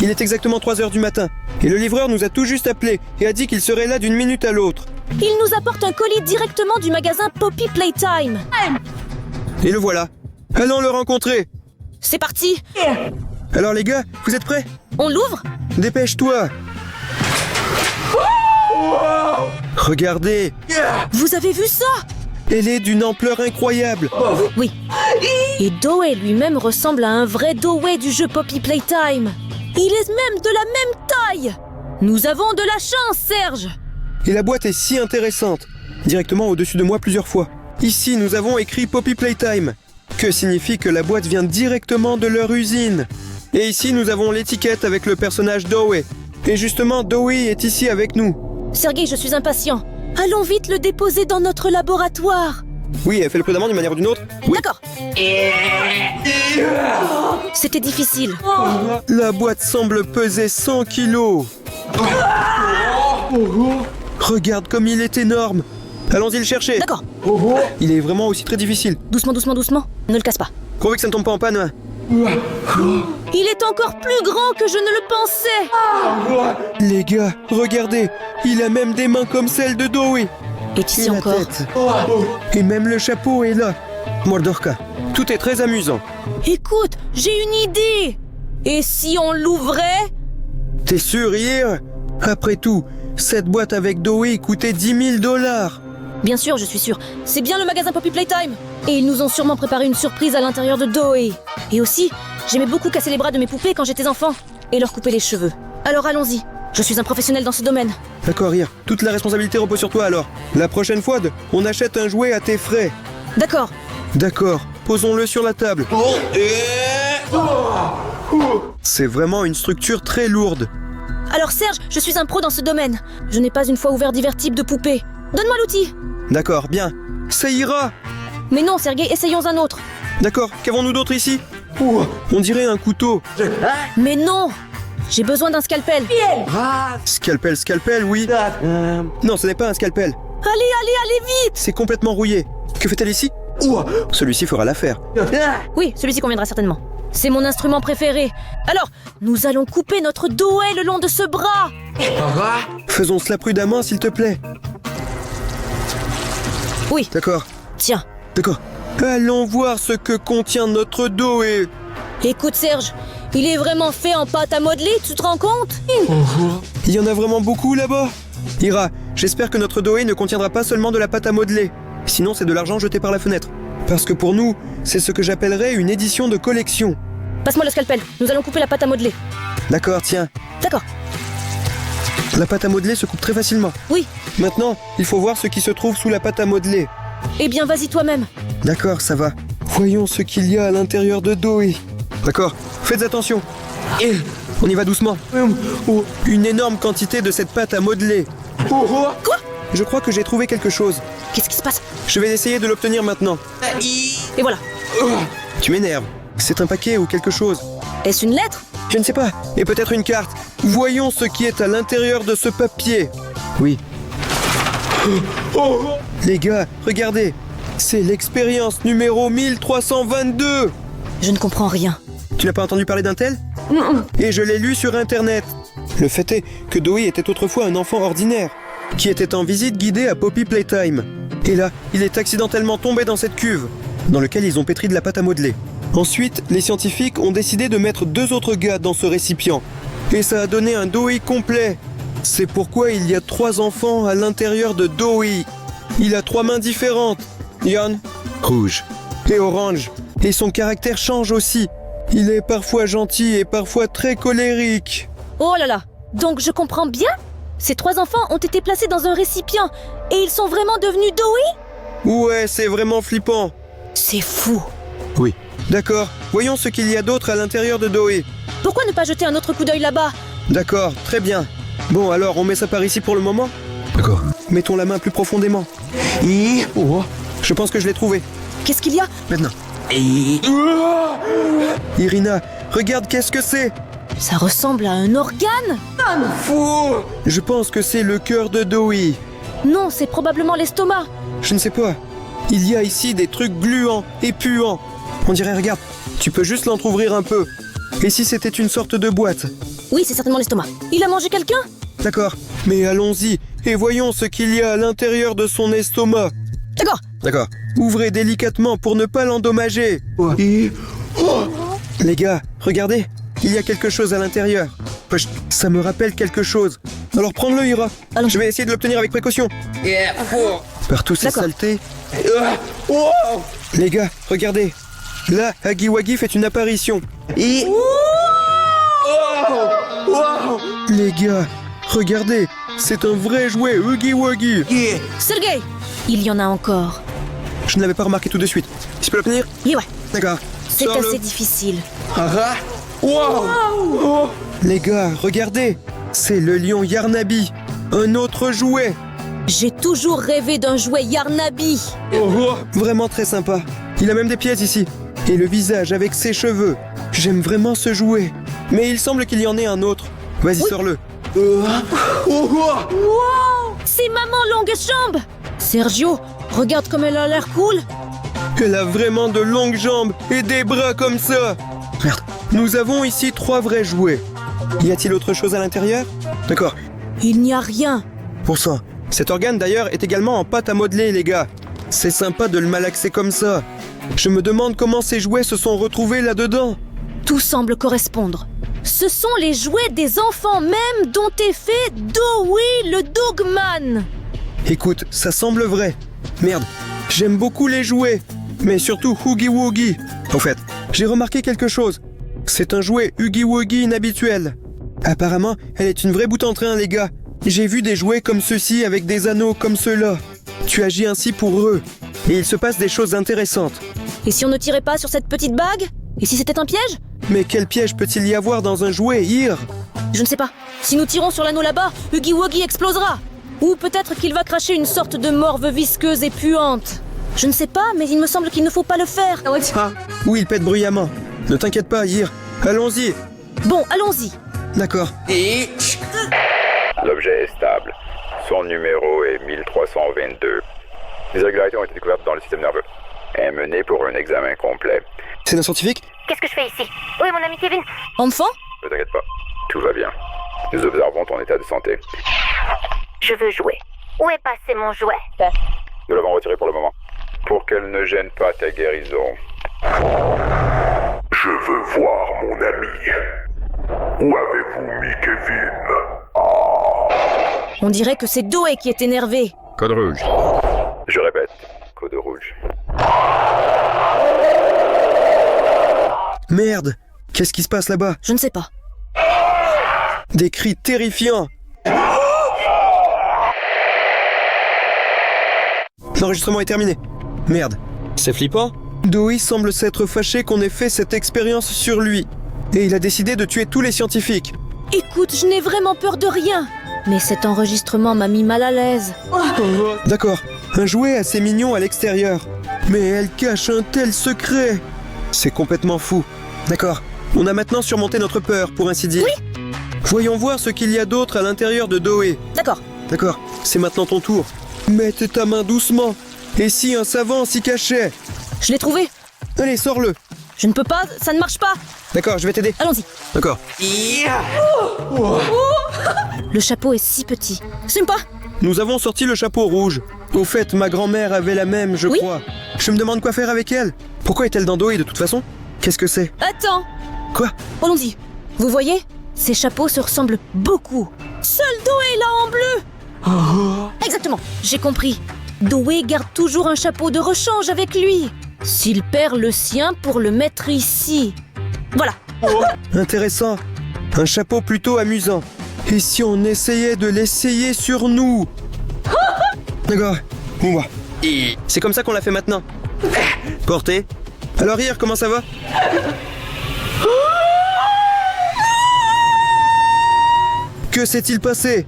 Il est exactement 3 heures du matin. Et le livreur nous a tout juste appelé et a dit qu'il serait là d'une minute à l'autre. Il nous apporte un colis directement du magasin Poppy Playtime. Et le voilà. Allons le rencontrer. C'est parti. Alors les gars, vous êtes prêts? On l'ouvre? Dépêche-toi. Regardez, Vous avez vu ça? elle est d'une ampleur incroyable. Oui. Et Doe lui-même ressemble à un vrai Doe du jeu Poppy Playtime. Il est même de la même taille. Nous avons de la chance, Serge. Et la boîte est si intéressante. Directement au-dessus de moi plusieurs fois. Ici, nous avons écrit Poppy Playtime, que signifie que la boîte vient directement de leur usine. Et ici, nous avons l'étiquette avec le personnage Doe. Et justement, Doe est ici avec nous. Sergei, je suis impatient. Allons vite le déposer dans notre laboratoire. Oui, elle fait le prudemment d'une manière ou d'une autre. Oui. D'accord. C'était difficile. La boîte semble peser 100 kilos. Regarde comme il est énorme. Allons-y le chercher. D'accord. Il est vraiment aussi très difficile. Doucement, doucement, doucement. Ne le casse pas. Pourvu que ça ne tombe pas en panne. Il est encore plus grand que je ne le pensais. Les gars, regardez. Il a même des mains comme celles de Doe. Et ici Et la encore. tête. Et même le chapeau est là. Mordorka. Tout est très amusant. Écoute, j'ai une idée. Et si on l'ouvrait? T'es sûr, hier? Après tout, cette boîte avec Doe coûtait 10 000 $. Bien sûr, je suis sûre. C'est bien le magasin Poppy Playtime. Et ils nous ont sûrement préparé une surprise à l'intérieur de Doe. Et aussi, j'aimais beaucoup casser les bras de mes poupées quand j'étais enfant. Et leur couper les cheveux. Alors allons-y. Je suis un professionnel dans ce domaine. D'accord, Hier. Toute la responsabilité repose sur toi alors. La prochaine fois, on achète un jouet à tes frais. D'accord. D'accord. Posons-le sur la table. C'est vraiment une structure très lourde. Alors Serge, je suis un pro dans ce domaine. Je n'ai pas une fois ouvert divers types de poupées. Donne-moi l'outil. D'accord, bien. Ça ira. Mais non, Sergei, essayons un autre. D'accord, qu'avons-nous d'autre ici? On dirait un couteau. Mais non. J'ai besoin d'un scalpel. Scalpel, scalpel, oui. Non, ce n'est pas un scalpel. Allez, vite. C'est complètement rouillé. Que fait-elle ici? Celui-ci fera l'affaire. Oui, celui-ci conviendra certainement. C'est mon instrument préféré. Alors, nous allons couper notre Doe le long de ce bras. Faisons cela prudemment, s'il te plaît. Oui, D'accord, tiens. d'accord. Allons voir ce que contient notre Doe. Écoute Serge, il est vraiment fait en pâte à modeler, tu te rends compte? Il y en a vraiment beaucoup là-bas. Ira, j'espère que notre Doe ne contiendra pas seulement de la pâte à modeler. Sinon, c'est de l'argent jeté par la fenêtre. Parce que pour nous, c'est ce que j'appellerais une édition de collection. Passe-moi le scalpel, nous allons couper la pâte à modeler. D'accord, tiens. D'accord, La pâte à modeler se coupe très facilement. oui. Maintenant, il faut voir ce qui se trouve sous la pâte à modeler. Eh bien, vas-y toi-même. D'accord, ça va. Voyons ce qu'il y a à l'intérieur de Doe. D'accord, faites attention. On y va doucement. Une énorme quantité de cette pâte à modeler. Quoi? Je crois que j'ai trouvé quelque chose. Qu'est-ce qui se passe? Je vais essayer de l'obtenir maintenant. Et voilà. Tu m'énerves. C'est un paquet ou quelque chose. Est-ce une lettre? Je ne sais pas. Et peut-être une carte. Voyons ce qui est à l'intérieur de ce papier. Oui. Les gars, regardez. C'est l'expérience numéro 1322. Je ne comprends rien. Tu n'as pas entendu parler d'un tel? Et je l'ai lu sur Internet. Le fait est que Doe était autrefois un enfant ordinaire, qui était en visite guidée à Poppy Playtime. Et là, il est accidentellement tombé dans cette cuve, dans laquelle ils ont pétri de la pâte à modeler. Ensuite, les scientifiques ont décidé de mettre 2 autres gars dans ce récipient. Et ça a donné un Doe complet. C'est pourquoi il y a 3 enfants à l'intérieur de Doe. Il a 3 mains différentes. Yann, rouge, et orange. Et son caractère change aussi. Il est parfois gentil et parfois très colérique. Oh là là. Donc je comprends bien? Ces 3 enfants ont été placés dans un récipient et ils sont vraiment devenus Doe? Ouais, c'est vraiment flippant. C'est fou. Oui. D'accord, voyons ce qu'il y a d'autre à l'intérieur de Doe. Pourquoi ne pas jeter un autre coup d'œil là-bas? D'accord, très bien. Bon, alors on met ça par ici pour le moment? D'accord. Mettons la main plus profondément. Je pense que je l'ai trouvé. Qu'est-ce qu'il y a? Maintenant. Irina, regarde qu'est-ce que c'est? Ça ressemble à un organe? Je pense que c'est le cœur de Doe. Non, c'est probablement l'estomac. Je ne sais pas. Il y a ici des trucs gluants et puants. On dirait, regarde, tu peux juste l'entrouvrir un peu. Et si c'était une sorte de boîte? Oui, c'est certainement l'estomac. Il a mangé quelqu'un? D'accord, mais allons-y et voyons ce qu'il y a à l'intérieur de son estomac. D'accord. D'accord. Ouvrez délicatement pour ne pas l'endommager. Et... Les gars, regardez, il y a quelque chose à l'intérieur. Chut, ça me rappelle quelque chose. Alors prends-le, Ira. Allons. Je vais essayer de l'obtenir avec précaution. Par tous ces D'accord. saletés. Les gars, regardez. Là, Huggy Wuggy fait une apparition. Et... Les gars, regardez, c'est un vrai jouet Huggy Wuggy. Sergei, il y en a encore. Je ne l'avais pas remarqué tout de suite. Je peux l'obtenir? Et ouais, D'accord. c'est Sors-le. assez difficile. Les gars, regardez, c'est le lion Yarnabi, un autre jouet. J'ai toujours rêvé d'un jouet Yarnabi. Vraiment très sympa. Il a même des pièces ici. Et le visage avec ses cheveux. J'aime vraiment ce jouet. Mais il semble qu'il y en ait un autre. Vas-y, Oui. sors-le. C'est Maman Longue-Jambe. Sergio, regarde comme elle a l'air cool. Elle a vraiment de longues jambes et des bras comme ça. Merde. Nous avons ici 3 vrais jouets. Y a-t-il autre chose à l'intérieur? D'accord. Il n'y a rien. Pour ça. Cet organe d'ailleurs est également en pâte à modeler, les gars. C'est sympa de le malaxer comme ça. Je me demande comment ces jouets se sont retrouvés là-dedans. Tout semble correspondre. Ce sont les jouets des enfants même dont est fait Dowie le Dogman. Écoute, ça semble vrai. Merde, j'aime beaucoup les jouets. Mais surtout Huggy Wuggy. En fait, j'ai remarqué quelque chose. C'est un jouet Huggy Wuggy inhabituel. Apparemment, elle est une vraie boute en train, les gars. J'ai vu des jouets comme ceux-ci avec des anneaux comme ceux-là. Tu agis ainsi pour eux. Et il se passe des choses intéressantes. Et si on ne tirait pas sur cette petite bague? Et si c'était un piège? Mais quel piège peut-il y avoir dans un jouet, Ir? Je ne sais pas. Si nous tirons sur l'anneau là-bas, Huggy Wuggy explosera. Ou peut-être qu'il va cracher une sorte de morve visqueuse et puante. Je ne sais pas, mais il me semble qu'il ne faut pas le faire. Ah, oui, il pète bruyamment. Ne t'inquiète pas, Ir. Allons-y. Bon, allons-y. D'accord. L'objet est stable. Son numéro est 1322. Des irrégularités ont été découvertes dans le système nerveux. Est mené pour un examen complet. C'est un scientifique? Qu'est-ce que je fais ici? Où est mon ami Kevin? Enfant? Ne t'inquiète pas, tout va bien. Nous observons ton état de santé. Je veux jouer. Où est passé mon jouet? Nous l'avons retiré pour le moment. Pour qu'elle ne gêne pas ta guérison. Je veux voir mon ami. Où avez-vous mis Kevin? On dirait que c'est Doe qui est énervé. Code rouge. Je répète, code rouge. Merde. Qu'est-ce qui se passe là-bas? Je ne sais pas. Des cris terrifiants. L'enregistrement est terminé. Merde. C'est flippant. Doe semble s'être fâché qu'on ait fait cette expérience sur lui. Et il a décidé de tuer tous les scientifiques. Écoute, je n'ai vraiment peur de rien. Mais cet enregistrement m'a mis mal à l'aise. D'accord. Un jouet assez mignon à l'extérieur. Mais elle cache un tel secret. C'est complètement fou. D'accord. On a maintenant surmonté notre peur, pour ainsi dire. Oui. Voyons voir ce qu'il y a d'autre à l'intérieur de Doe. D'accord. D'accord. C'est maintenant ton tour. Mette ta main doucement. Et si un savant s'y cachait? Je l'ai trouvé. Allez, sors-le. Je ne peux pas, ça ne marche pas. D'accord, je vais t'aider. Allons-y. D'accord. Le chapeau est si petit. Sympa. Nous avons sorti le chapeau rouge. Au fait, ma grand-mère avait la même, je Oui. crois. Je me demande quoi faire avec elle. Pourquoi est-elle dans Doe de toute façon? Qu'est-ce que c'est? Attends. Quoi? Allons-y. Vous voyez? Ces chapeaux se ressemblent beaucoup. Seul Doe est là en bleu. Exactement, j'ai compris. Doe garde toujours un chapeau de rechange avec lui. S'il perd le sien pour le mettre ici. Voilà. Intéressant. Un chapeau plutôt amusant. Et si on essayait de l'essayer sur nous? D'accord. Bon, bah. C'est comme ça qu'on l'a fait maintenant. Portez. Alors, hier, comment ça va? Que s'est-il passé?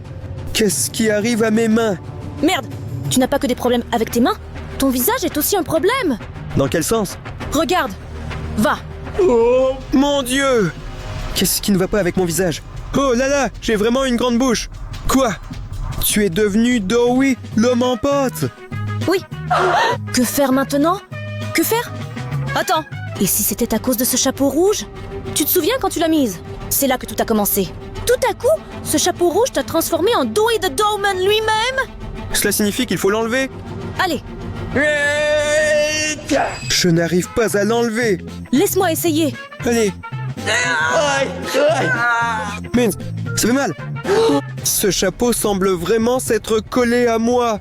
Qu'est-ce qui arrive à mes mains? Merde, tu n'as pas que des problèmes avec tes mains? Ton visage est aussi un problème. Dans quel sens? Regarde. Va. Oh, mon Dieu! Qu'est-ce qui ne va pas avec mon visage? Oh là là, j'ai vraiment une grande bouche. Quoi? Tu es devenu Doe, l'homme en pâte? Oui. Que faire maintenant? Que faire? Attends. Et si c'était à cause de ce chapeau rouge? Tu te souviens quand tu l'as mise? C'est là que tout a commencé. Tout à coup, ce chapeau rouge t'a transformé en Doe the Dogman lui-même? Cela signifie qu'il faut l'enlever. Allez, Je n'arrive pas à l'enlever. laisse-moi essayer. Allez. Mince, ça fait mal. Ce chapeau semble vraiment s'être collé à moi.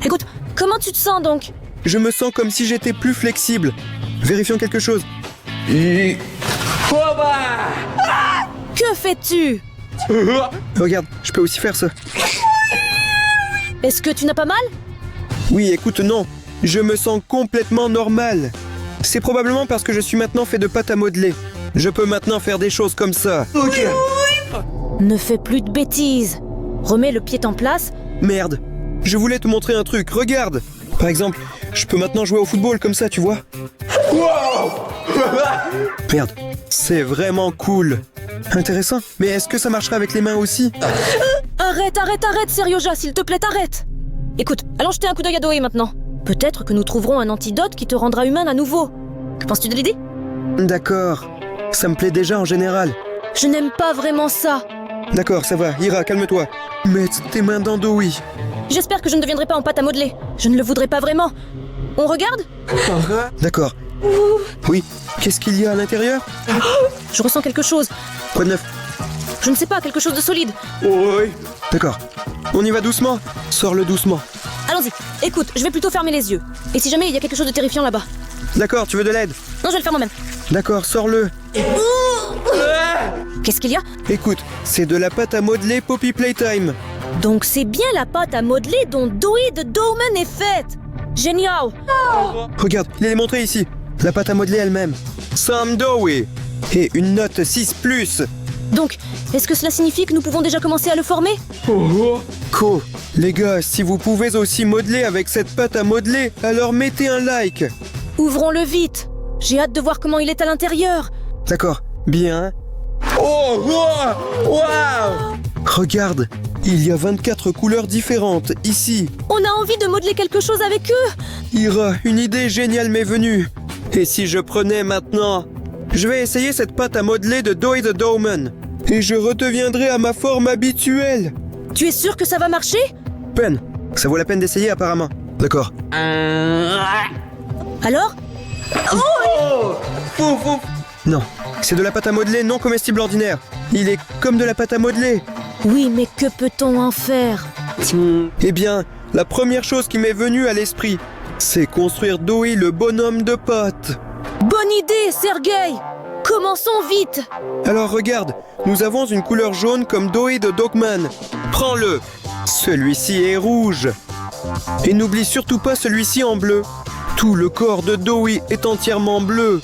Écoute, comment tu te sens donc? Je me sens comme si j'étais plus flexible. Vérifions quelque chose. Que fais-tu? Regarde, je peux aussi faire ça. Est-ce que tu n'as pas mal? Oui, écoute, non. Je me sens complètement normal. C'est probablement parce que je suis maintenant fait de pâte à modeler. Je peux maintenant faire des choses comme ça. Ne fais plus de bêtises. Remets le pied en place. Merde. Je voulais te montrer un truc. Regarde. Par exemple, je peux maintenant jouer au football comme ça, tu vois. Merde. C'est vraiment cool. Intéressant. Mais est-ce que ça marchera avec les mains aussi? Arrête, Serioja, s'il te plaît, arrête. Écoute, allons jeter un coup d'œil à Doe maintenant. Peut-être que nous trouverons un antidote qui te rendra humaine à nouveau. Que penses-tu de l'idée? D'accord. Ça me plaît déjà en général. Je n'aime pas vraiment ça. D'accord, ça va. Ira, calme-toi. Mets tes mains dans Doe. J'espère que je ne deviendrai pas en pâte à modeler. Je ne le voudrais pas vraiment. On regarde? D'accord. Oui. Qu'est-ce qu'il y a à l'intérieur? Je ressens quelque chose. Quoi de neuf? Je ne sais pas, quelque chose de solide. Oui. D'accord. On y va doucement. Sors-le doucement. Allons-y. Écoute, je vais plutôt fermer les yeux. Et si jamais il y a quelque chose de terrifiant là-bas? D'accord, tu veux de l'aide? Non, je vais le faire moi-même. D'accord, sors-le. Qu'est-ce qu'il y a? Écoute, c'est de la pâte à modeler Poppy Playtime. Donc c'est bien la pâte à modeler dont Doe the Dogman est faite. Génial. Regarde, il est montré ici. La pâte à modeler elle-même. Sam Doe. Et une note 6+. Donc, est-ce que cela signifie que nous pouvons déjà commencer à le former? Co. Les gars, si vous pouvez aussi modeler avec cette pâte à modeler, alors mettez un like. Ouvrons-le vite. J'ai hâte de voir comment il est à l'intérieur. D'accord. Bien. Oh, wow. Regarde, il y a 24 couleurs différentes ici. On a envie de modeler quelque chose avec eux. Ira, une idée géniale m'est venue. Et si je prenais maintenant? Je vais essayer cette pâte à modeler de Doe the Dogman. Et je redeviendrai à ma forme habituelle. Tu es sûr que ça va marcher? Ben, ça vaut la peine d'essayer apparemment. D'accord. Alors? Non, c'est de la pâte à modeler non comestible ordinaire. Il est comme de la pâte à modeler. Oui, mais que peut-on en faire? Eh bien, la première chose qui m'est venue à l'esprit, c'est construire Doe le bonhomme de pâte. Bonne idée, Sergei! Commençons vite! Alors regarde, nous avons une couleur jaune comme Doe the Dogman. Prends-le. Celui-ci est rouge. Et n'oublie surtout pas celui-ci en bleu. Tout le corps de Doe est entièrement bleu.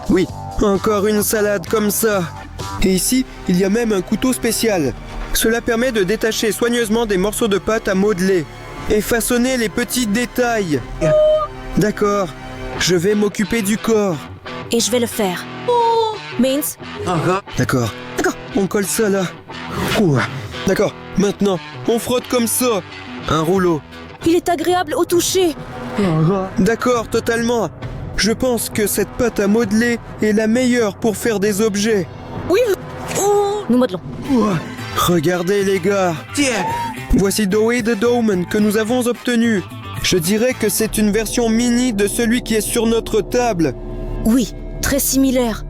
Oui, encore une salade comme ça. Et ici, il y a même un couteau spécial. Cela permet de détacher soigneusement des morceaux de pâte à modeler et façonner les petits détails. D'accord, je vais m'occuper du corps. Et je vais le faire. Mince, D'accord, on colle ça là. Ouah. D'accord, maintenant, on frotte comme ça. Un rouleau. il est agréable au toucher. D'accord, totalement. Je pense que cette pâte à modeler est la meilleure pour faire des objets. Oui. Nous modelons. Ouah. Regardez les gars. Voici Doe the Dogman que nous avons obtenu. Je dirais que c'est une version mini de celui qui est sur notre table. Oui, très similaire.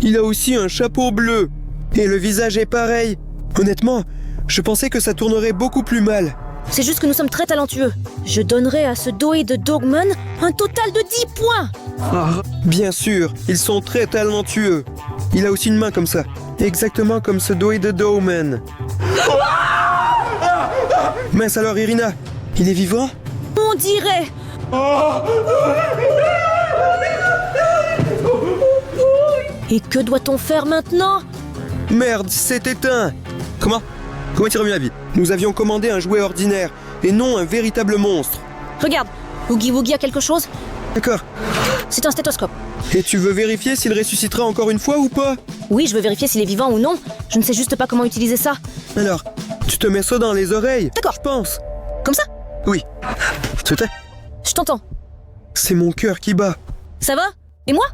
Il a aussi un chapeau bleu. Et le visage est pareil. Honnêtement, je pensais que ça tournerait beaucoup plus mal. C'est juste que nous sommes très talentueux. Je donnerai à ce Doe the Dogman un total de 10 points. Bien sûr, ils sont très talentueux. Il a aussi une main comme ça. Exactement comme ce Doe the Dogman. Mince alors, Irina. Il est vivant? On dirait. Et que doit-on faire maintenant? Merde, c'est éteint. Comment est-il revenu à la vie? Nous avions commandé un jouet ordinaire, et non un véritable monstre. Regarde, Oogie Woogie a quelque chose? D'accord. C'est un stéthoscope. Et tu veux vérifier s'il ressuscitera encore une fois ou pas? Oui, je veux vérifier s'il est vivant ou non. Je ne sais juste pas comment utiliser ça. Alors, tu te mets ça dans les oreilles. D'accord. Je pense. Comme ça? Oui. S'il te plaît. Je t'entends. C'est mon cœur qui bat. Ça va? Et moi?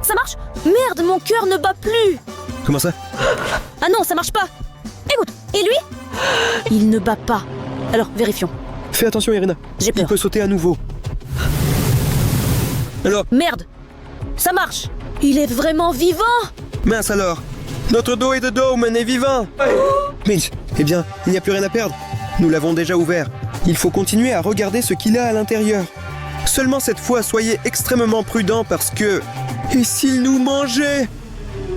Ça marche? Merde, mon cœur ne bat plus! Comment ça? Ah non, ça marche pas. Écoute, et lui? Il ne bat pas. Alors, vérifions. Fais attention, Irina. J'ai Il peur. peut sauter à nouveau. Alors, Merde. Ça marche. Il est vraiment vivant. mince alors. Notre Doe de Dogman est vivant. Mills, eh bien, il n'y a plus rien à perdre. Nous l'avons déjà ouvert. Il faut continuer à regarder ce qu'il a à l'intérieur. Seulement cette fois, soyez extrêmement prudents parce que... Et s'il nous mangeait?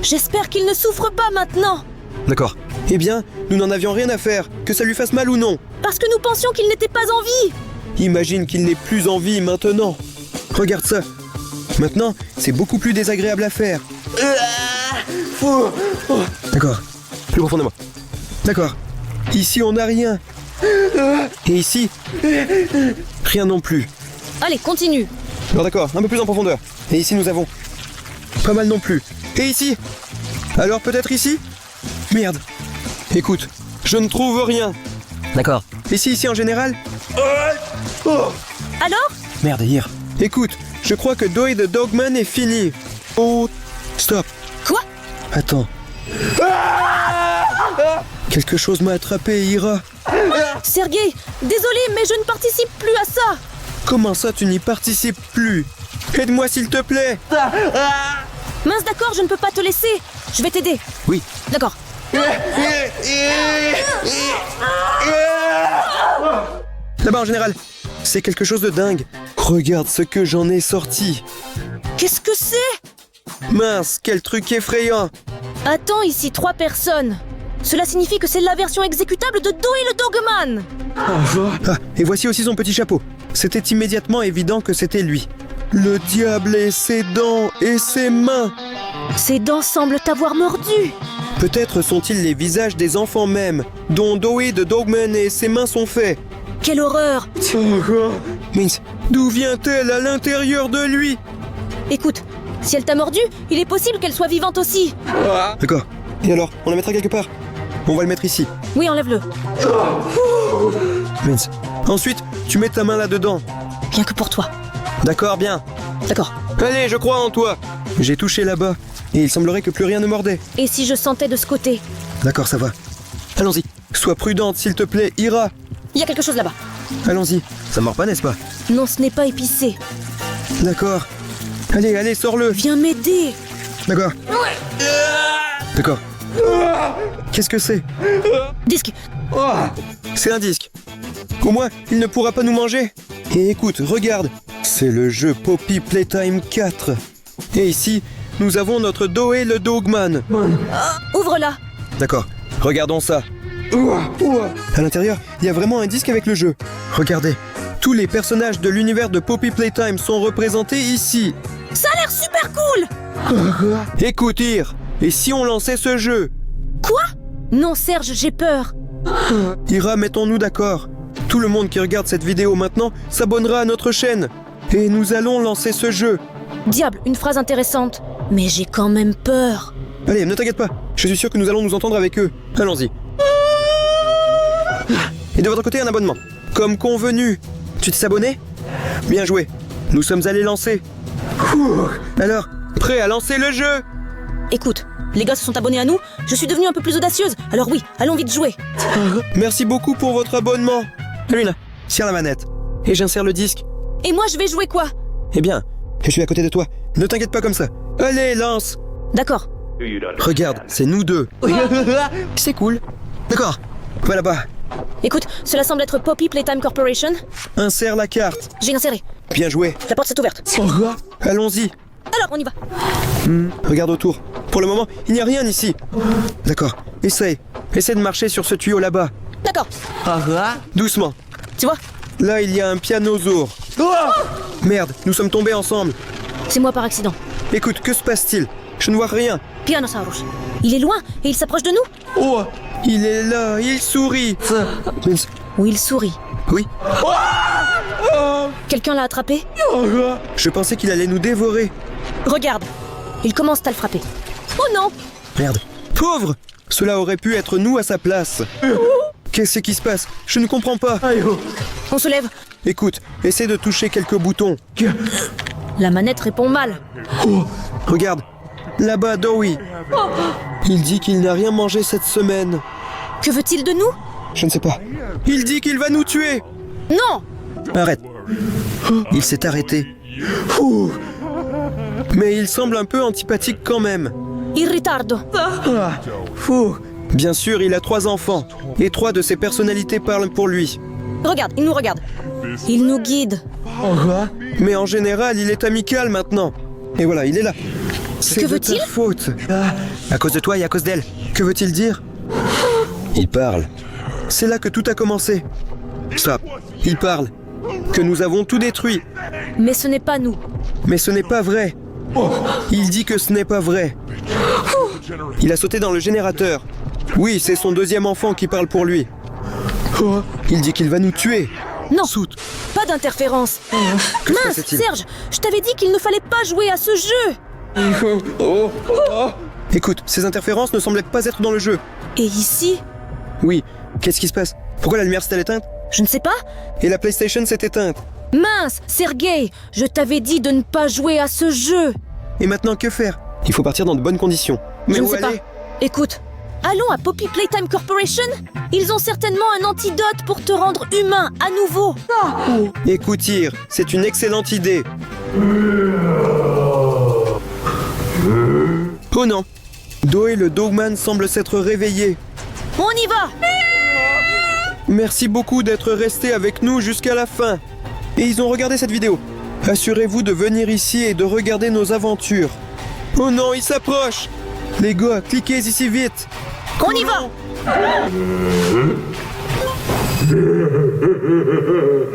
J'espère qu'il ne souffre pas maintenant. D'accord. Eh bien, nous n'en avions rien à faire, que ça lui fasse mal ou non. Parce que nous pensions qu'il n'était pas en vie. Imagine qu'il n'est plus en vie maintenant. Regarde ça. Maintenant, c'est beaucoup plus désagréable à faire. D'accord. Plus profondément. D'accord. Ici, on n'a rien. Et ici, rien non plus. Allez, continue. Alors d'accord, un peu plus en profondeur. Et ici, nous avons... Pas mal non plus. Et ici? Alors peut-être ici? Merde. Écoute, je ne trouve rien. D'accord. Et si ici en général? Alors? Merde, hier. Écoute, je crois que Doe de Dogman est fini. Oh, stop. Quoi? Attends. Quelque chose m'a attrapé, Ira. Sergei, désolé, mais je ne participe plus à ça. Comment ça, tu n'y participes plus? Aide-moi, s'il te plaît. Mince, d'accord, je ne peux pas te laisser. Je vais t'aider. Oui. D'accord. Là-bas, en général. C'est quelque chose de dingue. Regarde ce que j'en ai sorti. Qu'est-ce que c'est? Mince, quel truc effrayant. Attends, ici 3 personnes. Cela signifie que c'est la version exécutable de Doe le Dogman. Ah, et voici aussi son petit chapeau. C'était immédiatement évident que c'était lui. Le diable et ses dents et ses mains. Ses dents semblent t'avoir mordu. Peut-être sont-ils les visages des enfants mêmes, dont Doe de Dogman et ses mains sont faits. Quelle horreur. Mince, d'où vient-elle à l'intérieur de lui? Écoute, si elle t'a mordu, il est possible qu'elle soit vivante aussi. D'accord. Et alors, on la mettra quelque part? On va le mettre ici. Oui, enlève-le. Mince. Ensuite, tu mets ta main là-dedans. Rien que pour toi. D'accord, bien. D'accord. Allez, je crois en toi. J'ai touché là-bas, et il semblerait que plus rien ne mordait. Et si je sentais de ce côté? D'accord, ça va. Allons-y. Sois prudente, s'il te plaît, Ira. Il y a quelque chose là-bas. Allons-y. Ça mord pas, n'est-ce pas? Non, ce n'est pas épicé. D'accord. Allez, allez, sors-le. Viens m'aider. D'accord. D'accord. Qu'est-ce que c'est? Disque. C'est un disque. Au moins, il ne pourra pas nous manger. Et écoute, regarde. C'est le jeu Poppy Playtime 4. Et ici, nous avons notre Doe le Dogman. Ouvre-la. D'accord. Regardons ça. À l'intérieur, il y a vraiment un disque avec le jeu. Regardez. Tous les personnages de l'univers de Poppy Playtime sont représentés ici. Ça a l'air super cool. Écoute, Ir. Et si on lançait ce jeu? Quoi? Non, Serge, j'ai peur. Ira, mettons-nous d'accord. Tout le monde qui regarde cette vidéo maintenant s'abonnera à notre chaîne. Et nous allons lancer ce jeu. Diable, une phrase intéressante. Mais j'ai quand même peur. Allez, ne t'inquiète pas. Je suis sûr que nous allons nous entendre avec eux. Allons-y. Et de votre côté, un abonnement. Comme convenu. Tu t'es abonné? Bien joué. Nous sommes allés lancer. Alors, prêt à lancer le jeu? Écoute, les gars se sont abonnés à nous, je suis devenue un peu plus audacieuse. Alors oui, allons vite jouer. Merci beaucoup pour votre abonnement. Luna, serre la manette. Et j'insère le disque. Et moi, je vais jouer quoi? Eh bien, je suis à côté de toi. Ne t'inquiète pas comme ça. Allez, lance. D'accord. Regarde, c'est nous deux. C'est cool. D'accord. Va là-bas. Écoute, cela semble être Poppy Playtime Corporation. Insère la carte. J'ai inséré. Bien joué. La porte s'est ouverte. Allons-y. Alors, on y va. Regarde autour. Pour le moment, il n'y a rien ici. D'accord. Essaye. Essaie de marcher sur ce tuyau là-bas. D'accord. Doucement. Tu vois? Là, il y a un pianosaure. Merde, nous sommes tombés ensemble. C'est moi par accident. Écoute, que se passe-t-il? Je ne vois rien. Pianosaurus. Il est loin et il s'approche de nous? Il est là, il sourit. Mince. Ou il sourit. Oui. Quelqu'un l'a attrapé? Je pensais qu'il allait nous dévorer. Regarde. Il commence à le frapper. Oh non! Merde. Pauvre! Cela aurait pu être nous à sa place. Qu'est-ce qui se passe? Je ne comprends pas. On se lève. Écoute, essaie de toucher quelques boutons. La manette répond mal. Regarde. Là-bas, Dowie. Il dit qu'il n'a rien mangé cette semaine. Que veut-il de nous? Je ne sais pas. Il dit qu'il va nous tuer. Non! Arrête. Il s'est arrêté. Ouh. Mais il semble un peu antipathique quand même. Il ritardo. Ouh. Bien sûr, il a 3 enfants. Et 3 de ses personnalités parlent pour lui. Regarde, il nous regarde. Il nous guide. Mais en général, il est amical maintenant. Et voilà, il est là. C'est Que de ta veut-il? faute. À cause de toi et à cause d'elle. Que veut-il dire? Il parle. C'est là que tout a commencé. Stop. Il parle. Que nous avons tout détruit. Mais ce n'est pas nous. Mais ce n'est pas vrai. Il dit que ce n'est pas vrai. Il a sauté dans le générateur. Oui, c'est son 2e enfant qui parle pour lui. Il dit qu'il va nous tuer. Non, Soute. pas d'interférence. Que se Mince, passait-il? Serge, je t'avais dit qu'il ne fallait pas jouer à ce jeu. Écoute, ces interférences ne semblaient pas être dans le jeu. Et ici? Oui, qu'est-ce qui se passe? Pourquoi la lumière s'est-elle éteinte? Je ne sais pas. Et la PlayStation s'est éteinte. Mince, Sergei, je t'avais dit de ne pas jouer à ce jeu. Et maintenant, que faire? Il faut partir dans de bonnes conditions. Mais Je ne où sais pas. aller? Écoute, allons à Poppy Playtime Corporation. Ils ont certainement un antidote pour te rendre humain à nouveau. Écoute, Tyr, c'est une excellente idée. Oh non. Doe le Dogman semble s'être réveillé. On y va. Merci beaucoup d'être resté avec nous jusqu'à la fin. Et ils ont regardé cette vidéo. Assurez-vous de venir ici et de regarder nos aventures. Oh non, ils s'approchent. Les gars, cliquez ici vite. On y va.